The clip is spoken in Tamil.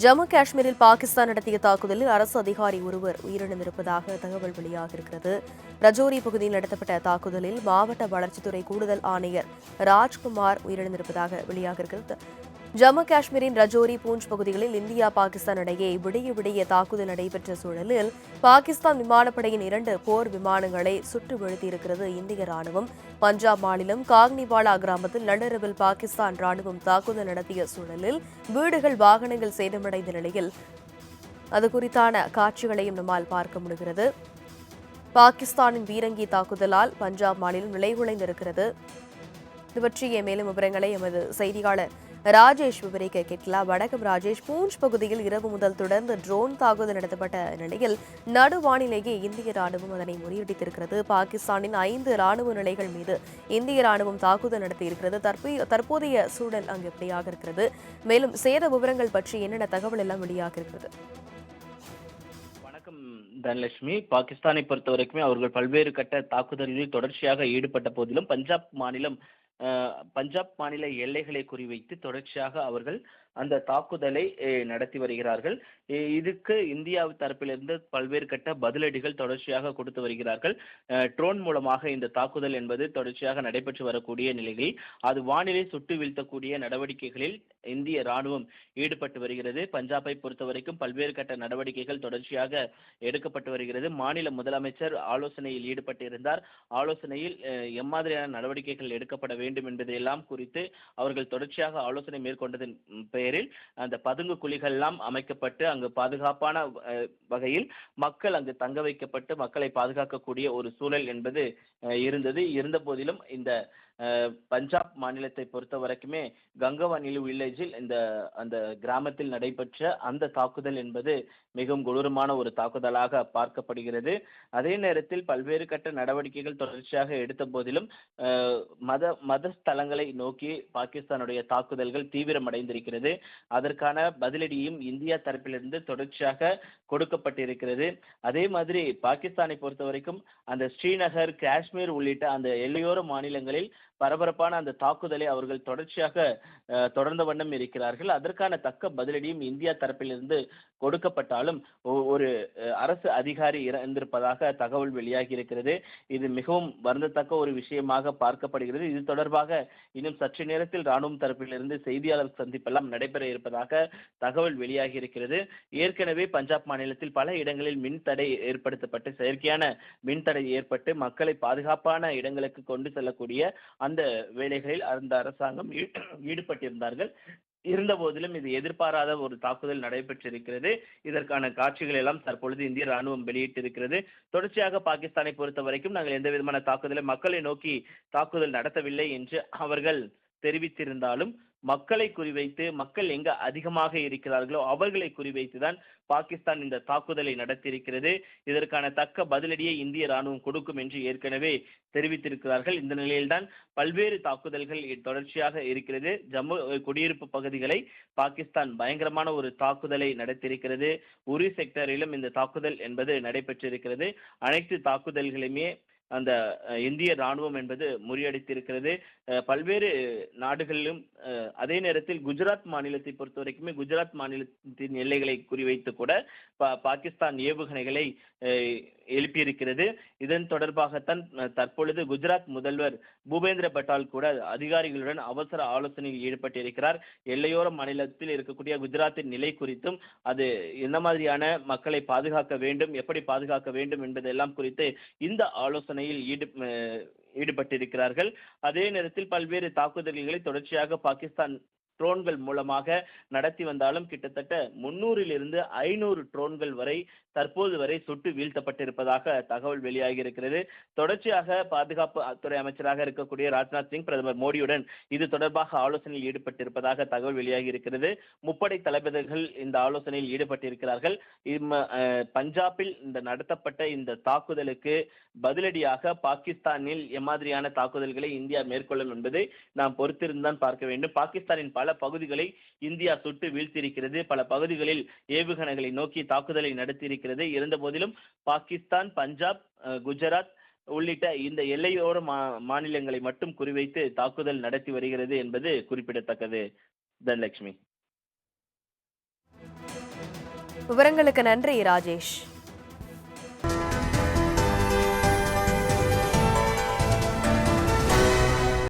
ஜம்மு காஷ்மீரில் பாகிஸ்தான் நடத்திய தாக்குதலில் அரசு அதிகாரி ஒருவர் உயிரிழந்திருப்பதாக தகவல் வெளியாகியிருக்கிறது. ரஜோரி பகுதியில் நடத்தப்பட்ட தாக்குதலில் மாவட்ட வளர்ச்சித்துறை கூடுதல் ஆணையர் ராஜ்குமார் உயிரிழந்திருப்பதாக வெளியாகியிருக்கிறது. ஜம்மு காஷ்மீரின் ரஜோரி, பூஞ்ச் பகுதிகளில் இந்தியா பாகிஸ்தான் இடையே விடிய விடிய தாக்குதல் நடைபெற்ற சூழலில் பாகிஸ்தான் விமானப்படையின் 2 போர் விமானங்களை சுட்டு வீழ்த்தியிருக்கிறது இந்திய ராணுவம். பஞ்சாப் மாநிலம் காக்னிவாலா கிராமத்தில் நள்ளிரவில் பாகிஸ்தான் ராணுவம் தாக்குதல் நடத்திய சூழலில் வீடுகள், வாகனங்கள் சேதமடைந்த நிலையில் அது குறித்தான காட்சிகளையும் நம்மால் பார்க்க முடிகிறது. பாகிஸ்தானின் பீரங்கி தாக்குதலால் பஞ்சாப் மாநிலம் நிலைகுலைந்திருக்கிறது. இது பற்றிய மேலும் விவரங்களை எமது செய்தியாளர் ராஜேஷ் விவரிக்க கேட்கலாம். வணக்கம் ராஜேஷ். பூஞ்ச் பகுதியில் இரவு முதல் தொடர்ந்து ட்ரோன் தாக்குதல் நடத்தப்பட்ட நிலையில் நடுவானிலேயே இந்திய ராணுவம் அதனை முறியடித்திருக்கிறது. பாகிஸ்தானின் 5 ராணுவ நிலைகள் மீது இந்திய ராணுவம் தாக்குதல் நடத்தியிருக்கிறது. தற்போதைய சூழல் அங்கு எப்படியாக இருக்கிறது? மேலும் சேத விவரங்கள் பற்றி என்னென்ன தகவல் எல்லாம் வெளியாக இருக்கிறது? வணக்கம் தனலட்சுமி. பாகிஸ்தானை பொறுத்த வரைக்குமே அவர்கள் பல்வேறு கட்ட தாக்குதல்களில் தொடர்ச்சியாக ஈடுபட்ட போதிலும் பஞ்சாப் மாநில எல்லைகளை குறிவைத்து தொடர்ச்சியாக அவர்கள் அந்த தாக்குதலை நடத்தி வருகிறார்கள். இதுக்கு இந்தியா தரப்பிலிருந்து பல்வேறு கட்ட பதிலடிகள் தொடர்ச்சியாக கொடுத்து வருகிறார்கள். ட்ரோன் மூலமாக இந்த தாக்குதல் என்பது தொடர்ச்சியாக நடைபெற்று வரக்கூடிய நிலையில் அது வானிலை சுட்டு வீழ்த்தக்கூடிய நடவடிக்கைகளில் இந்திய ராணுவம் ஈடுபட்டு வருகிறது. பஞ்சாபை பொறுத்த வரைக்கும் பல்வேறு கட்ட நடவடிக்கைகள் தொடர்ச்சியாக எடுக்கப்பட்டு வருகிறது. மாநில முதலமைச்சர் ஆலோசனையில் ஈடுபட்டிருந்தார். ஆலோசனையில் எம்மாதிரியான நடவடிக்கைகள் எடுக்கப்பட வேண்டும் என்பதையெல்லாம் குறித்து அவர்கள் தொடர்ச்சியாக ஆலோசனை மேற்கொண்டதன் பெயரில் அந்த பதுங்கு குழிகள் எல்லாம் அமைக்கப்பட்டு அங்கு பாதுகாப்பான வகையில் மக்கள் அங்கு தங்க வைக்கப்பட்டு மக்களை பாதுகாக்கக்கூடிய ஒரு சூழல் என்பது இருந்த போதிலும் இந்த பஞ்சாப் மாநிலத்தை பொறுத்த வரைக்குமே கங்கவானிலு வில்லேஜில் அந்த கிராமத்தில் நடைபெற்ற அந்த தாக்குதல் என்பது மிகவும் கொடூரமான ஒரு தாக்குதலாக பார்க்கப்படுகிறது. அதே நேரத்தில் பல்வேறு கட்ட நடவடிக்கைகள் தொடர்ச்சியாக எடுத்த போதிலும் மத ஸ்தலங்களை நோக்கி பாகிஸ்தானுடைய தாக்குதல்கள் தீவிரமடைந்திருக்கிறது. அதற்கான பதிலடியும் இந்தியா தரப்பிலிருந்து தொடர்ச்சியாக கொடுக்கப்பட்டிருக்கிறது. அதே மாதிரி பாகிஸ்தானை பொறுத்த வரைக்கும் அந்த ஸ்ரீநகர், காஷ்மீர் உள்ளிட்ட அந்த எல்லையோர மாநிலங்களில் பரபரப்பான அந்த தாக்குதலை அவர்கள் தொடர்ச்சியாக தொடர்ந்த வண்ணம் இருக்கிறார்கள். அதற்கான தக்க பதிலடியும் இந்தியா தரப்பிலிருந்து கொடுக்கப்பட்டாலும் ஒரு அரசு அதிகாரி இறந்திருப்பதாக தகவல் வெளியாகி இருக்கிறது. இது மிகவும் வருந்தத்தக்க ஒரு விஷயமாக பார்க்கப்படுகிறது. இது தொடர்பாக இன்னும் சற்று நேரத்தில் ராணுவம் தரப்பிலிருந்து செய்தியாளர் சந்திப்பெல்லாம் நடைபெற இருப்பதாக தகவல் வெளியாகி இருக்கிறது. ஏற்கனவே பஞ்சாப் மாநிலத்தில் பல இடங்களில் மின்தடை ஏற்படுத்தப்பட்டு செயற்கையான மின்தடை ஏற்பட்டு மக்களை பாதுகாப்பான இடங்களுக்கு கொண்டு செல்லக்கூடிய அந்த வேலைகளில் அந்த அரசாங்கம் ஈடுபட்டிருந்தார்கள். இருந்த போதிலும் இது எதிர்பாராத ஒரு தாக்குதல் நடைபெற்றிருக்கிறது. இதற்கான காட்சிகள் எல்லாம் தற்பொழுது இந்திய ராணுவம் வெளியிட்டிருக்கிறது. தொடர்ச்சியாக பாகிஸ்தானை பொறுத்த வரைக்கும் நாங்கள் எந்த விதமான தாக்குதலை மக்களை நோக்கி தாக்குதல் நடத்தவில்லை என்று அவர்கள் தெரிவித்திருந்தாலும் மக்களை குறிவைத்து மக்கள் எங்க அதிகமாக இருக்கிறார்களோ அவர்களை குறிவைத்துதான் பாகிஸ்தான் இந்த தாக்குதலை நடத்தியிருக்கிறது. இதற்கான தக்க பதிலடியை இந்திய ராணுவம் கொடுக்கும் என்று ஏற்கனவே தெரிவித்திருக்கிறார்கள். இந்த நிலையில்தான் பல்வேறு தாக்குதல்கள் தொடர்ச்சியாக இருக்கிறது. ஜம்மு குடியிருப்பு பகுதிகளை பாகிஸ்தான் பயங்கரமான ஒரு தாக்குதலை நடத்தியிருக்கிறது. உரி செக்டரிலும் இந்த தாக்குதல் என்பது நடைபெற்றிருக்கிறது. அனைத்து தாக்குதல்களுமே அந்த இந்திய ராணுவம் என்பது முறியடித்திருக்கிறது. பல்வேறு நாடுகளிலும் அதே நேரத்தில் குஜராத் மாநிலத்தை பொறுத்த வரைக்குமே குஜராத் மாநிலத்தின் எல்லைகளை குறிவைத்து கூட பாகிஸ்தான் ஏவுகணைகளை எழுப்பியிருக்கிறது. இதன் தொடர்பாகத்தான் தற்பொழுது குஜராத் முதல்வர் பூபேந்திர பட்டால் கூட அதிகாரிகளுடன் அவசர ஆலோசனையில் ஈடுபட்டிருக்கிறார். எல்லையோர மாநிலத்தில் இருக்கக்கூடிய குஜராத்தின் நிலை குறித்தும் அது என்ன மாதிரியான மக்களை பாதுகாக்க வேண்டும், எப்படி பாதுகாக்க வேண்டும் என்பதெல்லாம் குறித்து இந்த ஆலோசனையில் ஈடுபட்டிருக்கிறார்கள். அதே நேரத்தில் பல்வேறு தாக்குதல்களை தொடர்ச்சியாக பாகிஸ்தான் ட்ரோன்கள் மூலமாக நடத்தி வந்தாலும் கிட்டத்தட்ட 300 - 500 ட்ரோன்கள் வரை தற்போது வரை சுட்டு வீழ்த்தப்பட்டிருப்பதாக தகவல் வெளியாகி இருக்கிறது. தொடர்ச்சியாக பாதுகாப்பு துறை அமைச்சராக இருக்கக்கூடிய ராஜ்நாத் சிங் பிரதமர் மோடியுடன் இது தொடர்பாக ஆலோசனையில் ஈடுபட்டிருப்பதாக தகவல் வெளியாகி இருக்கிறது. முப்படை தளபதிகள் இந்த ஆலோசனையில் ஈடுபட்டிருக்கிறார்கள். பஞ்சாபில் இந்த நடத்தப்பட்ட இந்த தாக்குதலுக்கு பதிலடியாக பாகிஸ்தானில் எம்மாதிரியான தாக்குதல்களை இந்தியா மேற்கொள்ளும் என்பதை நாம் பொறுத்திருந்தான் பார்க்க வேண்டும். பாகிஸ்தானின் பல பகுதிகளை இந்தியா சுட்டு வீழ்த்தியிருக்கிறது. பல பகுதிகளில் ஏவுகணைகளை நோக்கி தாக்குதலை நடத்தியிருக்கிறது. இருந்த போதிலும் பாகிஸ்தான், பஞ்சாப், குஜராத் உள்ளிட்ட இந்த எல்லையோர மாநிலங்களை மட்டும் குறிவைத்து தாக்குதல் நடத்தி வருகிறது என்பது குறிப்பிடத்தக்கது. தனலட்சுமி. விவரங்களுக்கு நன்றி ராஜேஷ்.